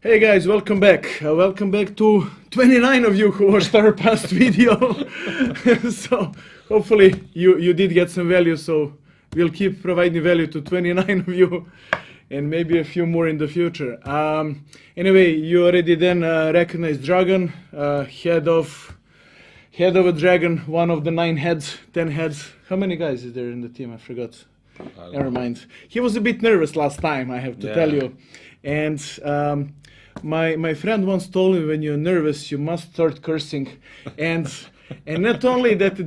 Hey guys, welcome back. Welcome back to 29 of you who watched our past video. So hopefully you did get some value, so we'll keep providing value to 29 of you and maybe a few more in the future. Anyway, you already then recognized Dragon, head of a dragon, one of the 9 heads, 10 heads. How many guys is there in the team? I forgot. Never mind. He was a bit nervous last time, I have to tell you. And my friend once told me, when you're nervous, you must start cursing, and not only that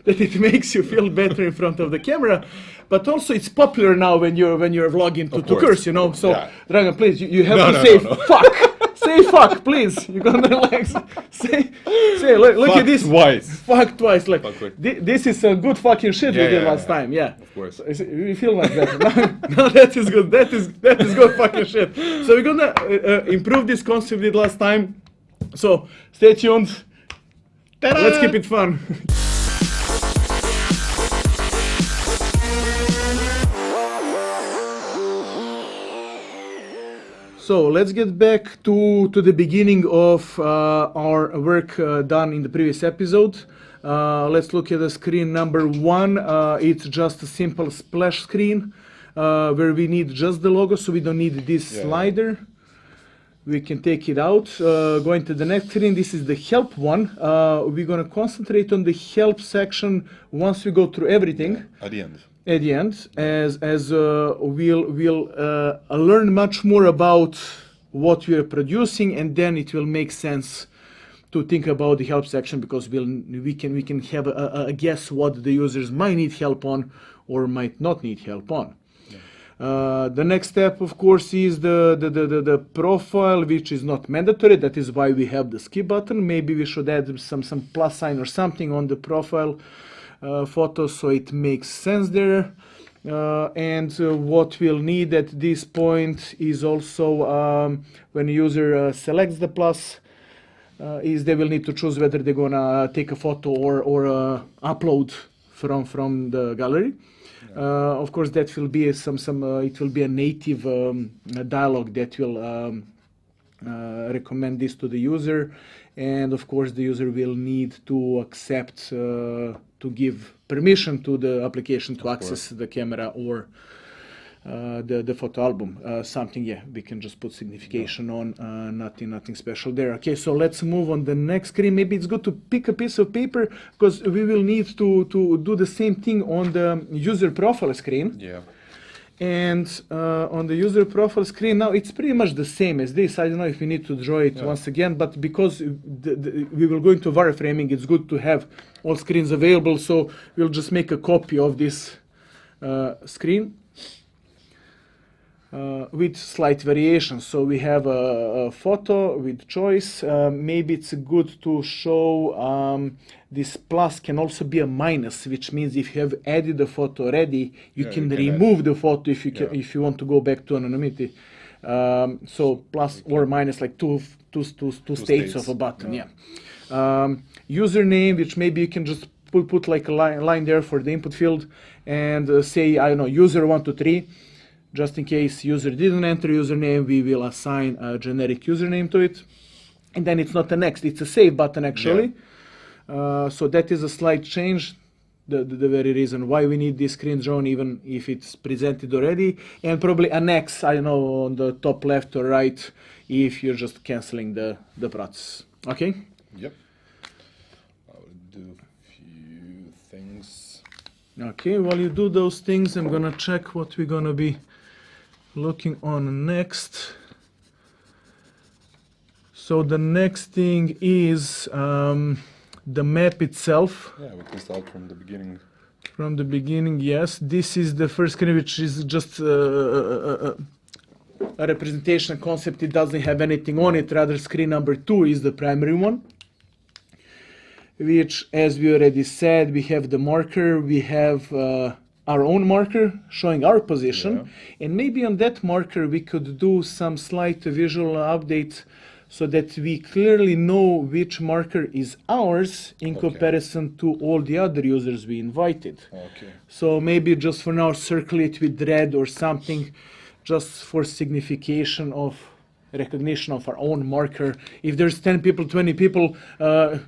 it makes you feel better in front of the camera, but also it's popular now when you're vlogging to curse, you know. So Dragan, please, you have to say fuck. Say fuck, please. You're gonna like say. Look fuck at this. Twice. Fuck twice. Like this is a good fucking shit we did last time. Yeah. Of course. So, we feel much better. No, that is good. That is good fucking shit. So we're gonna improve this concept we did last time. So stay tuned. Ta-da! Let's keep it fun. So let's get back to the beginning of our work done in the previous episode. Let's look at the screen number 1. It's just a simple splash screen where we need just the logo, so we don't need this slider. We can take it out. Going to the next screen, this is the help one. We're going to concentrate on the help section once we go through everything. At the end. At the end, as we'll learn much more about what we are producing, and then it will make sense to think about the help section, because we can have a guess what the users might need help on or might not need help on. The next step, of course, is the profile, which is not mandatory. That is why we have the skip button. Maybe we should add some plus sign or something on the profile photo, so it makes sense there. And what we'll need at this point is also when the user selects the plus, is they will need to choose whether they're gonna take a photo or upload from the gallery. Of course, that will be it will be a native dialog that will recommend this to the user, and of course the user will need to accept to give permission to the application to access the camera or the photo album. We can just put signification on, nothing special there. Okay, so let's move on the next screen. Maybe it's good to pick a piece of paper, because we will need to do the same thing on the user profile screen. Yeah. And on the user profile screen now, it's pretty much the same as this. I don't know if we need to draw it once again, but because we will go into wireframing, it's good to have all screens available. So we'll just make a copy of this screen with slight variations. So we have a photo with choice. Maybe it's good to show this plus can also be a minus, which means if you have added the photo already, you can remove the photo if you want to go back to anonymity. So plus or minus, like two states of a button. Username, which maybe you can just put like a line there for the input field, and say, I don't know, user123. Just in case user didn't enter username, we will assign a generic username to it. And then it's not a next, it's a save button actually. So that is a slight change, the very reason why we need this screen drawn, even if it's presented already. And probably a next, I don't know, on the top left or right, if you're just canceling the process. Okay? Yep. I will do a few things. Okay, while you do those things, I'm gonna check what we're gonna be looking on next. So the next thing is the map itself. Yeah, we can start from the beginning. From the beginning, yes. This is the first screen, which is just a representation concept. It doesn't have anything on it. Rather, screen number 2 is the primary one, which, as we already said, we have the marker, we have our own marker showing our position, and maybe on that marker we could do some slight visual update so that we clearly know which marker is ours in comparison to all the other users we invited. So maybe just for now circle it with red or something, just for signification of recognition of our own marker. If there's 10 people, 20 people,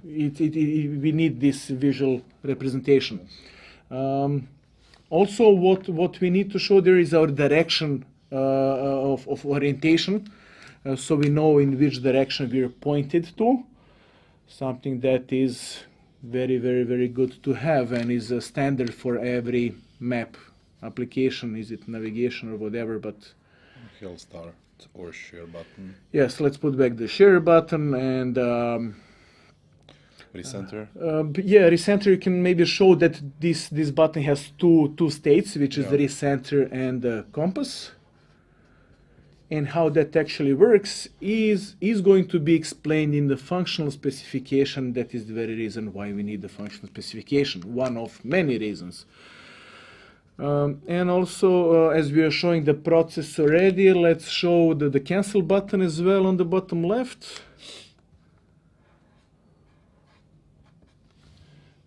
we need this visual representation. Also, what we need to show there is our direction of orientation, so we know in which direction we're pointed to. Something that is very, very, very good to have and is a standard for every map application, is it navigation or whatever, but He'll start or share button. yes, let's put back the share button and Recenter. yeah, recenter. You can maybe show that this button has two states, which is the recenter and the compass. And how that actually works is going to be explained in the functional specification. That is the very reason why we need the functional specification, one of many reasons. And also, as we are showing the process already, let's show the cancel button as well on the bottom left.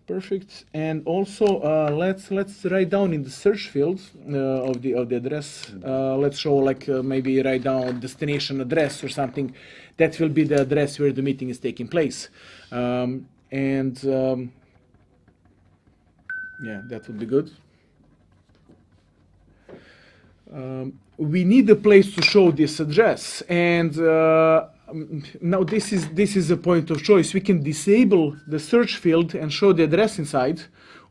Perfect. And also, let's write down in the search field of the address. Let's show maybe write down destination address or something. That will be the address where the meeting is taking place. Yeah, that would be good. We need a place to show this address, and now this is a point of choice. We can disable the search field and show the address inside,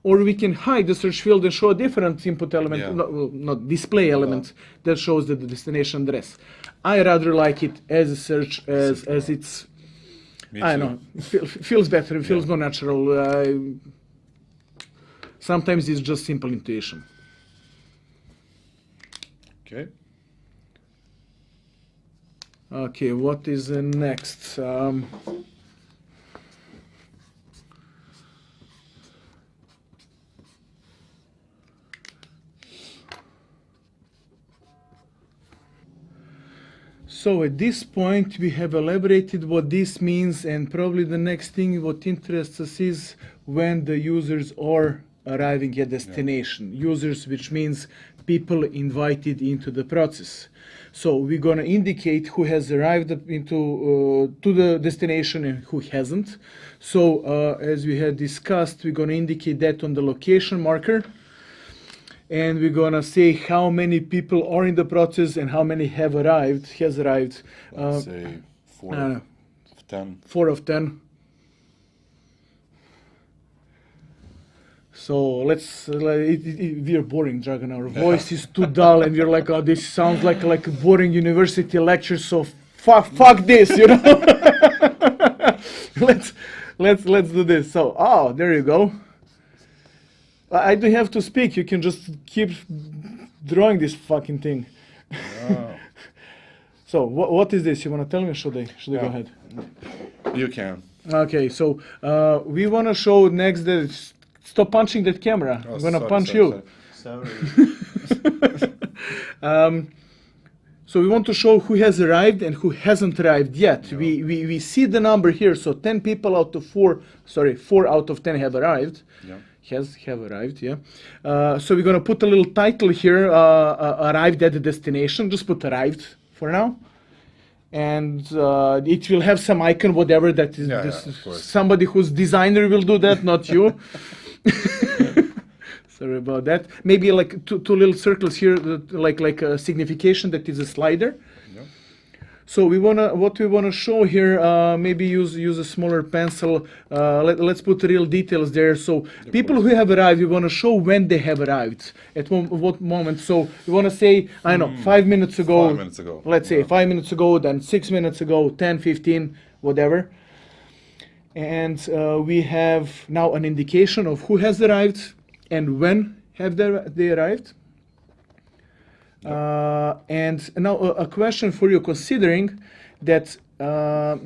or we can hide the search field and show a different input element, not display element that shows the destination address. I rather like it as a search as it's. I don't know. It feels better. It feels more natural. Sometimes it's just simple intuition. Okay. Okay, what is next? So at this point we have elaborated what this means, and probably the next thing what interests us is when the users are arriving at destination. Users, which means people invited into the process. So we're going to indicate who has arrived into to the destination and who hasn't. So as we had discussed, we're going to indicate that on the location marker, and we're going to say how many people are in the process and how many have arrived. Let's say 4 of 10. 4 of 10. So we are boring, Dragan. Our voice is too dull, and we're like, oh, this sounds like a boring university lecture. So fuck this, you know. let's do this. So there you go. I don't have to speak. You can just keep drawing this fucking thing. Oh. So what is this? You want to tell me? Should I go ahead? You can. Okay. So we want to show next that. Stop punching that camera. I'm gonna punch you. Sorry. So we want to show who has arrived and who hasn't arrived yet. Yeah. We see the number here. So 10 people out of 4 out of 10 have arrived. Yeah. Have arrived, yeah. So we're gonna put a little title here, arrived at the destination. Just put arrived for now. And it will have some icon, whatever that is. Of course. Somebody whose designer will do that, not you. Sorry about that. Maybe like two little circles here, like a signification that is a slider. Yeah. So what we wanna show here, maybe use a smaller pencil. Let's put real details there. So people who have arrived, we wanna show when they have arrived, at what moment. So we wanna say, I don't know, 5 minutes ago. 5 minutes ago. Let's say 5 minutes ago, then 6 minutes ago, 10, 15, whatever. And we have now an indication of who has arrived and when have they arrived. And now a question for you, considering that how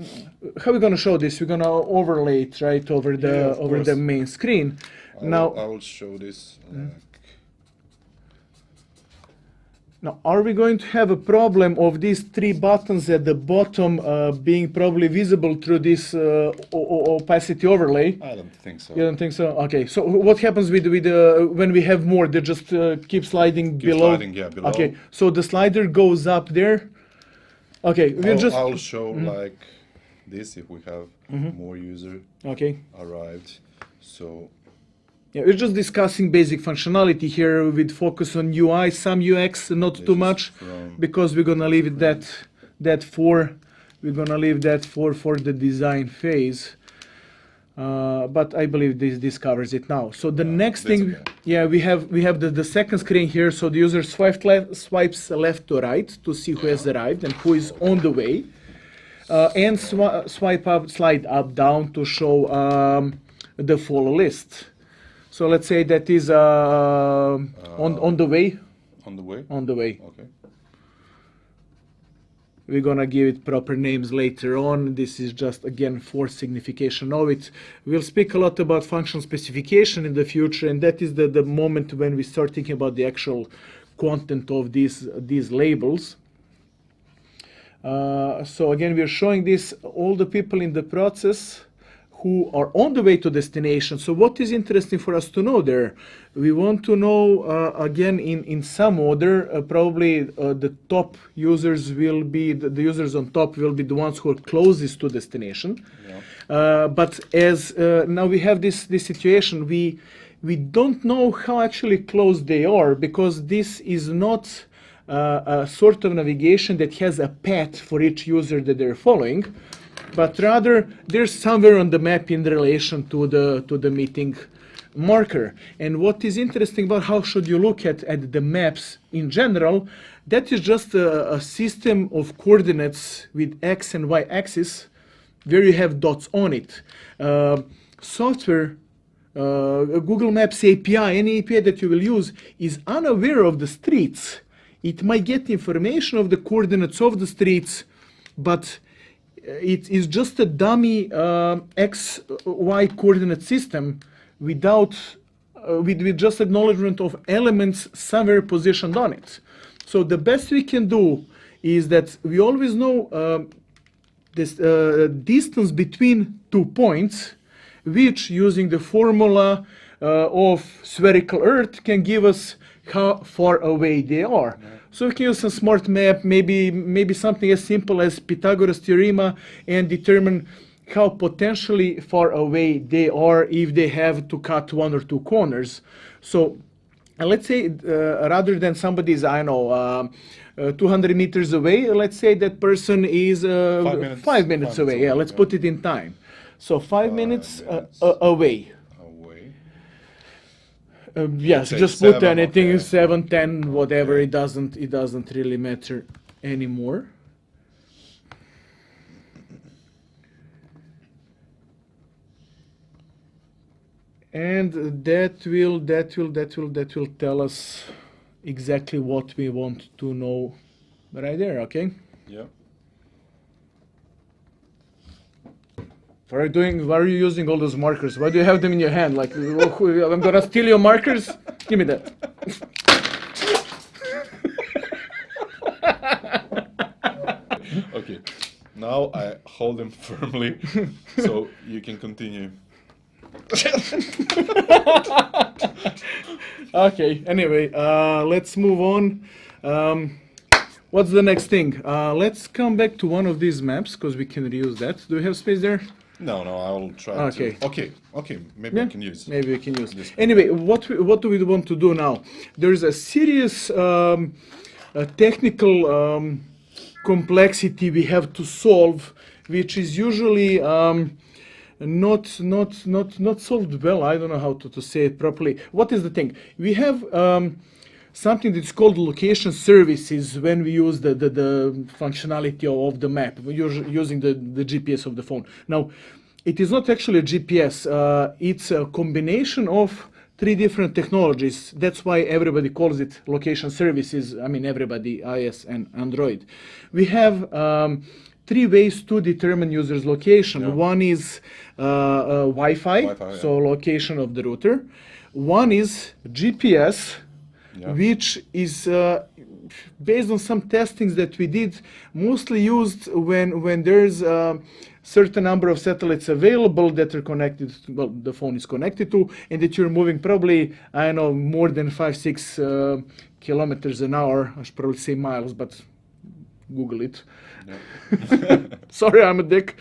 are we going to show this? We're going to overlay it right over the main screen. I will show this. Now, are we going to have a problem of these 3 buttons at the bottom being probably visible through this opacity overlay? I don't think so. You don't think so? Okay. So what happens with when we have more? They just keep sliding below. Sliding, yeah, below. Okay. So the slider goes up there, Okay, we'll just I'll show like this if we have more user okay. arrived. So Yeah, we're just discussing basic functionality here with focus on UI, some UX, not this too is much, from because we're gonna leave it that for the design phase. But I believe this covers it now. So the next that's thing, okay. yeah, we have the second screen here. So the user swipes left to right to see who has arrived and who is on the way, and slide up down to show the full list. So let's say that is on the way. on the way. On the way. Okay. We're gonna give it proper names later on. This is just again for signification of it. We'll speak a lot about function specification in the future, and that is the moment when we start thinking about the actual content of these labels. So again, we're showing this all the people in the process who are on the way to destination. So what is interesting for us to know there? We want to know, again, in some order, probably the top users will be, the users on top will be the ones who are closest to destination. Yeah. But as now we have this situation, we don't know how actually close they are, because this is not a sort of navigation that has a path for each user that they're following, but rather they're somewhere on the map in relation to the meeting marker. And what is interesting about how should you look at the maps in general, that is just a system of coordinates with X and Y axis where you have dots on it. Software, Google Maps API, any API that you will use is unaware of the streets. It might get information of the coordinates of the streets, but it is just a dummy X, Y coordinate system without, with just acknowledgement of elements somewhere positioned on it. So the best we can do is that we always know this distance between 2 points, which using the formula of spherical Earth can give us how far away they are. Yeah. So we can use a smart map, maybe something as simple as Pythagoras theorem, and determine how potentially far away they are if they have to cut 1 or 2 corners. So let's say rather than somebody's, I know, 200 meters away, let's say that person is 5 minutes away. Yeah, let's put it in time. So 5 minutes away. Yes, just put anything, okay. 7, 10, whatever. Okay. It doesn't really matter anymore. And that will tell us exactly what we want to know right there. Okay. Yeah. What are you using all those markers? Why do you have them in your hand? Like, I'm gonna steal your markers? Give me that. Okay, now I hold them firmly so you can continue. Okay, anyway, let's move on. What's the next thing? Let's come back to one of these maps because we can reuse that. Do we have space there? No, I'll try to. Okay, maybe I can use. Maybe we can use. Anyway, what do we want to do now? There's a serious technical complexity we have to solve, which is usually not solved well. I don't know how to say it properly. What is the thing? We have something that's called location services when we use the functionality of the map. We're using the GPS of the phone. Now, it is not actually a GPS. It's a combination of 3 different technologies. That's why everybody calls it location services. I mean, everybody, iOS and Android. We have 3 ways to determine user's location. Yeah. One is Wi-Fi, so location of the router. One is GPS, which is based on some testings that we did, mostly used when there's a certain number of satellites available that are connected, well, the phone is connected to, and that you're moving probably, I don't know, more than 5-6 kilometers an hour. I should probably say miles, but Google it. Yeah. Sorry, I'm a dick.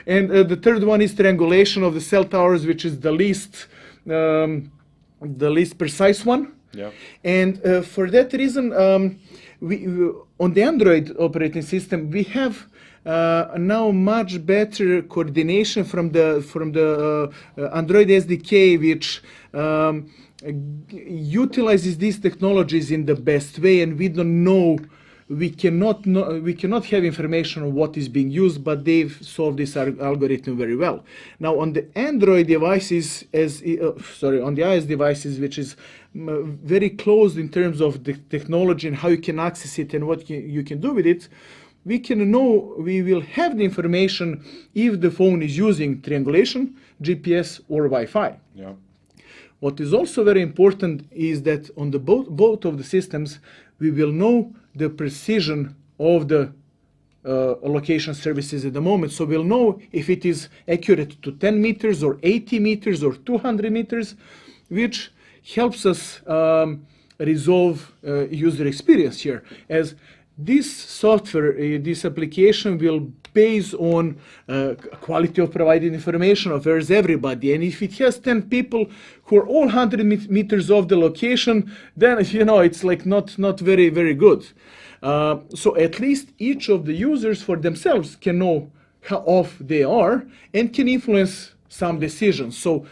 And the third one is triangulation of the cell towers, which is the least precise one. Yeah. And for that reason, we on the Android operating system, we have now much better coordination from the Android SDK, which utilizes these technologies in the best way, and we don't know. We cannot have information on what is being used, but they've solved this algorithm very well. Now on the Android devices, on the iOS devices, which is very closed in terms of the technology and how you can access it and what you can do with it, we will have the information if the phone is using triangulation, GPS, or Wi-Fi. Yeah. What is also very important is that on the both of the systems, we will know the precision of the location services at the moment. So we'll know if it is accurate to 10 meters or 80 meters or 200 meters, which helps us resolve user experience here. As this software, this application will base on quality of provided information of where's everybody. And if it has 10 people who are all 100 meters off the location, then it's like not very, very good. So at least each of the users for themselves can know how off they are and can influence some decisions. So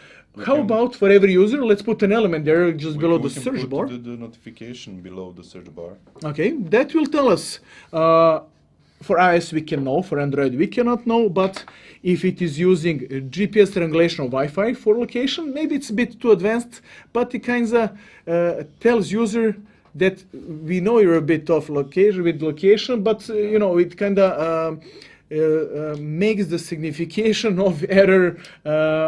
how about for every user, let's put an element there just below the search bar. The notification below the search bar. Okay, that will tell us. For iOS we can know, for Android we cannot know, but if it is using GPS triangulation or Wi-Fi for location, maybe it's a bit too advanced, but it kind of tells user that we know you're a bit off location, but it kind of makes the signification of error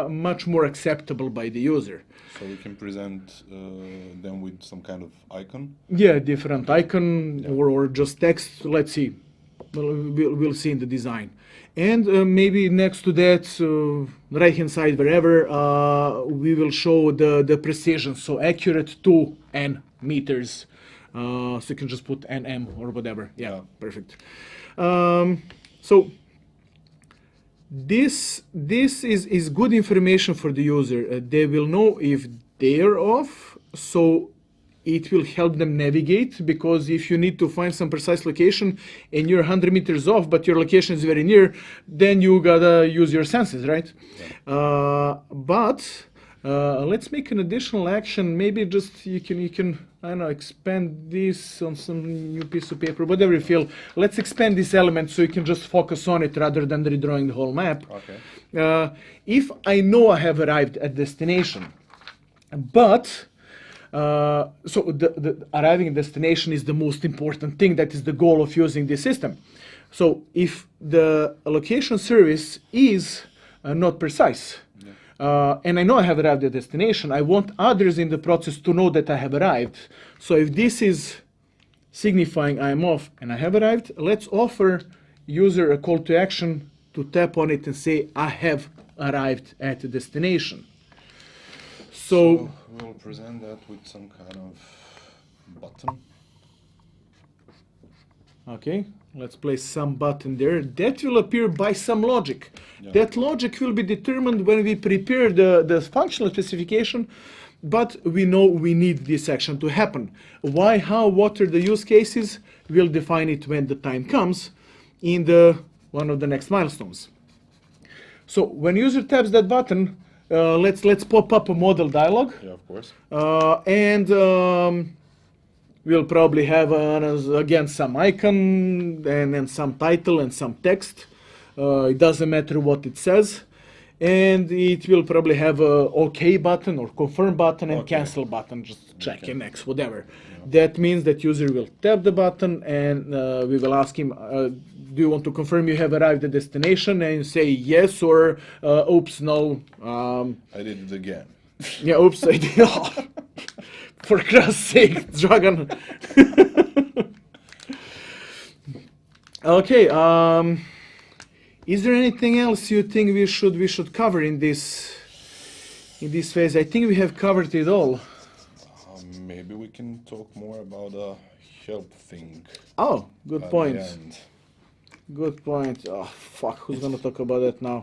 much more acceptable by the user. So we can present them with some kind of icon? Yeah, different icon or just text. Let's see. We'll see in the design. And maybe next to that, right hand side, wherever, we will show the precision. So accurate to n meters. So you can just put nm or whatever. Yeah. Perfect. So this is good information for the user. They will know if they're off. So it will help them navigate, because if you need to find some precise location and you're 100 meters off, but your location is very near, then you gotta use your senses, right? Yeah. But let's make an additional action. Maybe just you can I don't know, expand this on some new piece of paper, whatever you feel. Let's expand this element so you can just focus on it rather than redrawing the whole map. Okay. If I know I have arrived at destination, but so the arriving at destination is the most important thing. That is the goal of using this system. So if the location service is not precise, and I know I have arrived at destination, I want others in the process to know that I have arrived. So if this is signifying I am off and I have arrived, let's offer user a call to action to tap on it and say I have arrived at the destination. So we'll present that with some kind of button. Okay, let's place some button there. That will appear by some logic. Yeah. That logic will be determined when we prepare the functional specification, but we know we need this action to happen. Why, how, what are the use cases? We'll define it when the time comes in one of the next milestones. So when user taps that button, let's pop up a model dialog. Yeah, of course. And we'll probably have, again, some icon and some title and some text. It doesn't matter what it says. And it will probably have a OK button or confirm button and cancel button, just check next, whatever. Yeah. That means that user will tap the button and we will ask him, do you want to confirm you have arrived at destination? And say yes or oops, no. I did it again. Yeah, oops, I did. Oh, for Christ's sake, Dragon. Okay. Is there anything else you think we should cover in this phase? I think we have covered it all. Maybe we can talk more about help thing. Oh, good at point. the end. Good point. Oh, fuck, who's gonna talk about that now?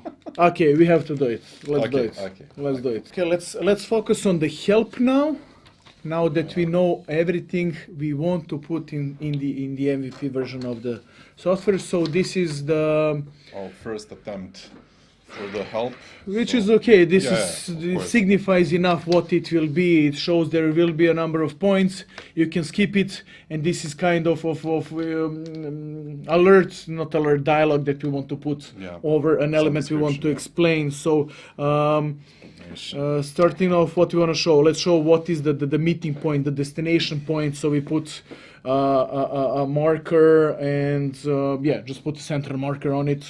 Okay, we have to do it. Let's do Okay, it. okay, Let's do it. Okay, let's focus on the help now. Now that we know everything we want to put in the MVP version of the software. So this is the Our first attempt for the help. which so- is okay. This Yeah, is of it course. signifies enough what it will be. It shows there will be a number of points. You can skip it, and this is kind of alert, not alert, dialogue that we want to put Yeah, over an some element we want to description, explain. So starting off, what we want to show. Let's show what is the meeting point, the destination point. So we put a marker and yeah, just put a center marker on it.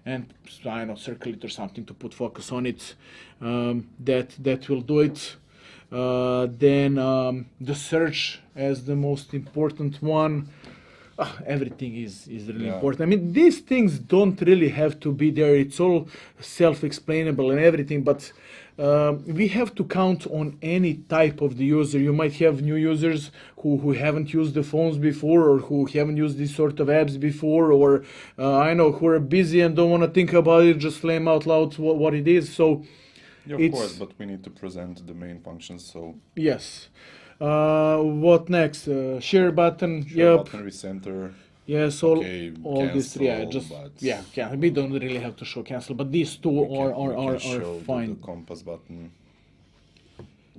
And I don't know, circle it or something to put focus on it. That will do it. Then the search as the most important one. Everything is really Yeah. important. I mean, these things don't really have to be there. It's all self-explainable and everything, but we have to count on any type of the user. You might have new users who haven't used the phones before, or who haven't used these sort of apps before, or I know, who are busy and don't want to think about it, just flame out loud what it is. So Yeah, of it's- course, but we need to present the main functions. So yes. What next? Share button. share Yep. button, recenter. Yes, all Okay, these three. Yeah, cancel, just but yeah. We don't really have to show cancel, but these two we are can show fine. the compass button.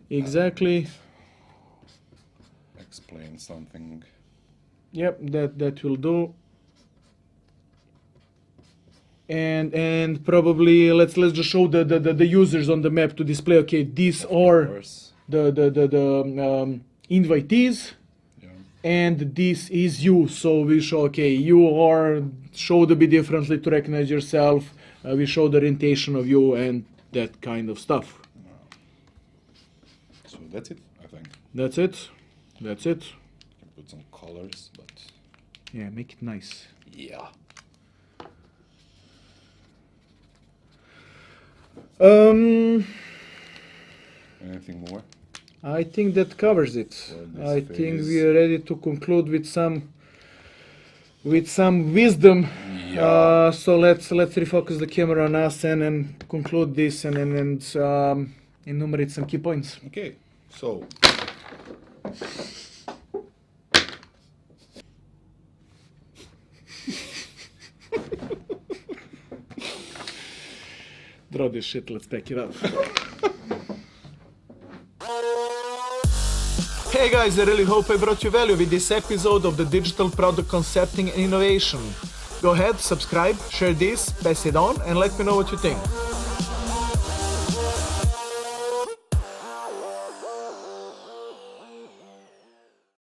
Exactly. Explain something. Yep, that will do. And probably let's just show the users on the map to display. Okay, these Of are course. the invitees. Yeah. And this is you. So we show, okay, you are showed a bit differently to recognize yourself. We show the orientation of you and that kind of stuff. So that's it, I think. That's it. That's it. Can put some colors, but Yeah, make it nice. yeah. Anything more? I think that covers it. For this I think phase. we are ready to conclude with some wisdom. Yeah. So let's refocus the camera on us and conclude this and enumerate some key points. Okay. So Draw this shit, let's pack it up. Hey guys, I really hope I brought you value with this episode of the Digital Product Concepting and Innovation. Go ahead, subscribe, share this, pass it on, and let me know what you think.